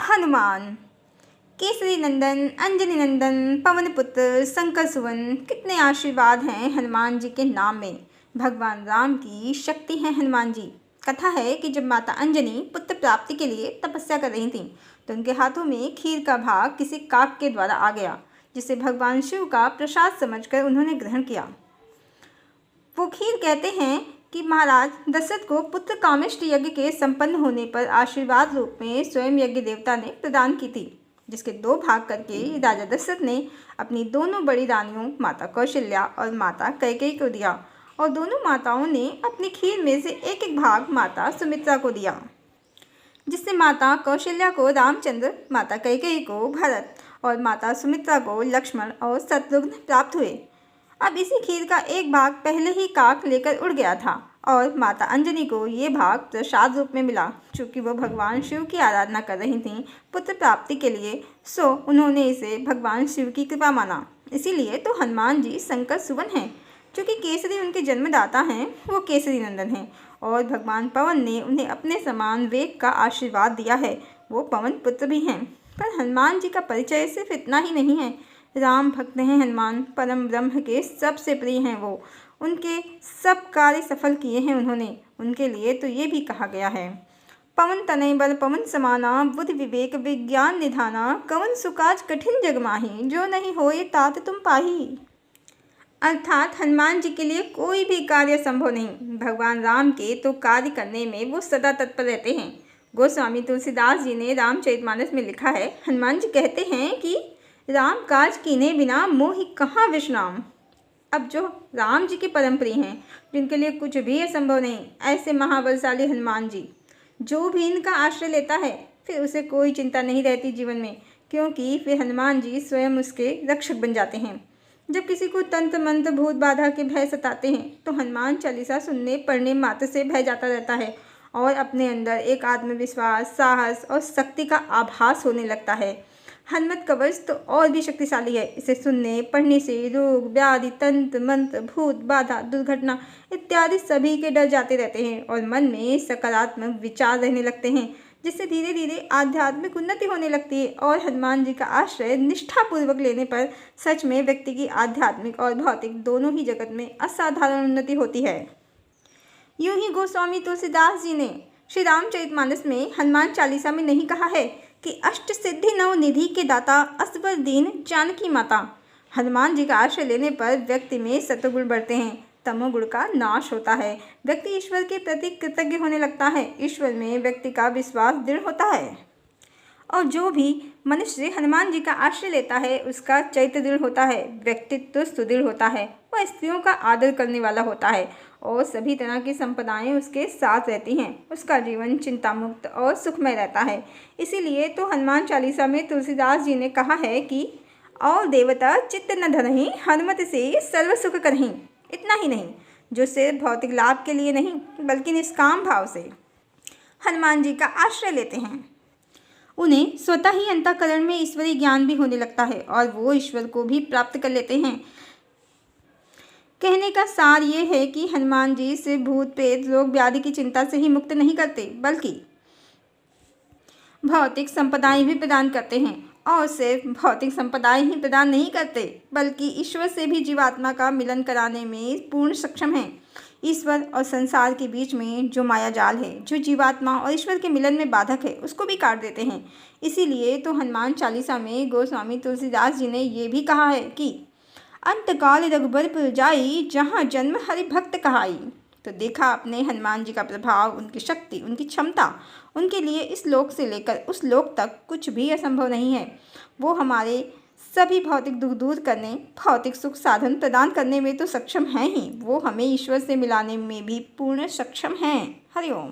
हनुमान। केसरी नंदन, अंजनी नंदन, पवन पुत्र, शंकर सुवन, कितने आशीर्वाद हैं हनुमान जी के नाम में। भगवान राम की शक्ति है हनुमान जी। कथा है कि जब माता अंजनी पुत्र प्राप्ति के लिए तपस्या कर रही थीं, तो उनके हाथों में खीर का भाग किसी काक के द्वारा आ गया, जिसे भगवान शिव का प्रसाद समझकर उन्होंने ग्रहण किया। वो खीर कहते हैं कि महाराज दशरथ को पुत्र कामेष्ट यज्ञ के संपन्न होने पर आशीर्वाद रूप में स्वयं यज्ञ देवता ने प्रदान की थी, जिसके 2 भाग करके राजा दशरथ ने अपनी दोनों बड़ी रानियों माता कौशल्या और माता कैकेयी को दिया, और दोनों माताओं ने अपनी खीर में से एक एक भाग माता सुमित्रा को दिया, जिससे माता कौशल्या को रामचंद्र, माता कैकेयी को भरत और माता सुमित्रा को लक्ष्मण और शत्रुघ्न प्राप्त हुए। अब इसी खीर का एक भाग पहले ही काक लेकर उड़ गया था, और माता अंजनी को ये भाग प्रसाद रूप में मिला। चूँकि वो भगवान शिव की आराधना कर रही थीं पुत्र प्राप्ति के लिए, सो उन्होंने इसे भगवान शिव की कृपा माना। इसीलिए तो हनुमान जी शंकर सुवन हैं। चूँकि केसरी उनके जन्मदाता हैं, वो केसरी नंदन हैं, और भगवान पवन ने उन्हें अपने समान वेग का आशीर्वाद दिया है। वो पवन पुत्र भी हैं। पर हनुमान जी का परिचय सिर्फ इतना ही नहीं है। राम भक्त हैं हनुमान, परम ब्रह्म के सबसे प्रिय हैं वो। उनके सब कार्य सफल किए हैं उन्होंने। उनके लिए तो ये भी कहा गया है, पवन तनय बल पवन समाना, बुद्धि विवेक विज्ञान निधाना, कवन सुकाज कठिन जग माही, जो नहीं होए तात तुम पाही। अर्थात हनुमान जी के लिए कोई भी कार्य संभव नहीं। भगवान राम के तो कार्य करने में वो सदा तत्पर रहते हैं। गोस्वामी तुलसीदास जी ने रामचरितमानस में लिखा है, हनुमान जी कहते हैं कि राम काज कीने बिना मोहि कहाँ विश्राम। अब जो राम जी के परम प्रिय हैं, जिनके लिए कुछ भी असंभव नहीं, ऐसे महाबलशाली हनुमान जी, जो भी इनका आश्रय लेता है फिर उसे कोई चिंता नहीं रहती जीवन में, क्योंकि फिर हनुमान जी स्वयं उसके रक्षक बन जाते हैं। जब किसी को तंत्र मंत्र भूत बाधा के भय सताते हैं, तो हनुमान चालीसा सुनने पढ़ने मात्र से भय जाता रहता है, और अपने अंदर एक आत्मविश्वास, साहस और शक्ति का आभास होने लगता है। हनुमत कवच तो और भी शक्तिशाली है। इसे सुनने पढ़ने से रोग व्याधि, तंत्र मंत्र, भूत बाधा, दुर्घटना इत्यादि सभी के डर जाते रहते हैं, और मन में सकारात्मक विचार रहने लगते हैं, जिससे धीरे धीरे आध्यात्मिक उन्नति होने लगती है। और हनुमान जी का आश्रय निष्ठापूर्वक लेने पर सच में व्यक्ति की आध्यात्मिक और भौतिक दोनों ही जगत में असाधारण उन्नति होती है। यूं ही गोस्वामी तुलसीदास जी ने श्री रामचरितमानस में हनुमान चालीसा में नहीं कहा है कि अष्ट सिद्धि नव निधि के दाता, असवर दीन जानकी माता। हनुमान जी का आश्रय लेने पर व्यक्ति में सत्वगुण बढ़ते हैं, तमोगुण का नाश होता है, व्यक्ति ईश्वर के प्रति कृतज्ञ होने लगता है, ईश्वर में व्यक्ति का विश्वास दृढ़ होता है, और जो भी मनुष्य हनुमान जी का आश्रय लेता है उसका चैत्य दृढ़ होता है, व्यक्तित्व सुदृढ़ होता है, वह स्त्रियों का आदर करने वाला होता है, और सभी तरह की संपदाएं उसके साथ रहती हैं। उसका जीवन चिंता मुक्त और सुखमय रहता है। इसीलिए तो हनुमान चालीसा में तुलसीदास जी ने कहा है कि और देवता चित्त न धरहीं, हनुमत से सर्व सुख करहीं। इतना ही नहीं, जो सिर्फ भौतिक लाभ के लिए नहीं बल्कि निष्काम भाव से हनुमान जी का आश्रय लेते हैं, उन्हें स्वतः ही अंतःकरण में ईश्वरीय ज्ञान भी होने लगता है, और वो ईश्वर को भी प्राप्त कर लेते हैं। कहने का सार ये है कि हनुमान जी सिर्फ भूत प्रेत रोग व्याधि की चिंता से ही मुक्त नहीं करते, बल्कि भौतिक संपदाएं भी प्रदान करते हैं। और सिर्फ भौतिक संपदाएं ही प्रदान नहीं करते, बल्कि ईश्वर से भी जीवात्मा का मिलन कराने में पूर्ण सक्षम हैं। ईश्वर और संसार के बीच में जो माया जाल है, जो जीवात्मा और ईश्वर के मिलन में बाधक है, उसको भी काट देते हैं। इसीलिए तो हनुमान चालीसा में गोस्वामी तुलसीदास जी ने ये भी कहा है कि अंतकाल रघुबर जाई, जहाँ जन्म हरि भक्त कहाई। तो देखा आपने हनुमान जी का प्रभाव, उनकी शक्ति, उनकी क्षमता। उनके लिए इस लोक से लेकर उस लोक तक कुछ भी असंभव नहीं है। वो हमारे सभी भौतिक दुख दूर करने, भौतिक सुख साधन प्रदान करने में तो सक्षम हैं ही, वो हमें ईश्वर से मिलाने में भी पूर्ण सक्षम हैं। हरि ओम।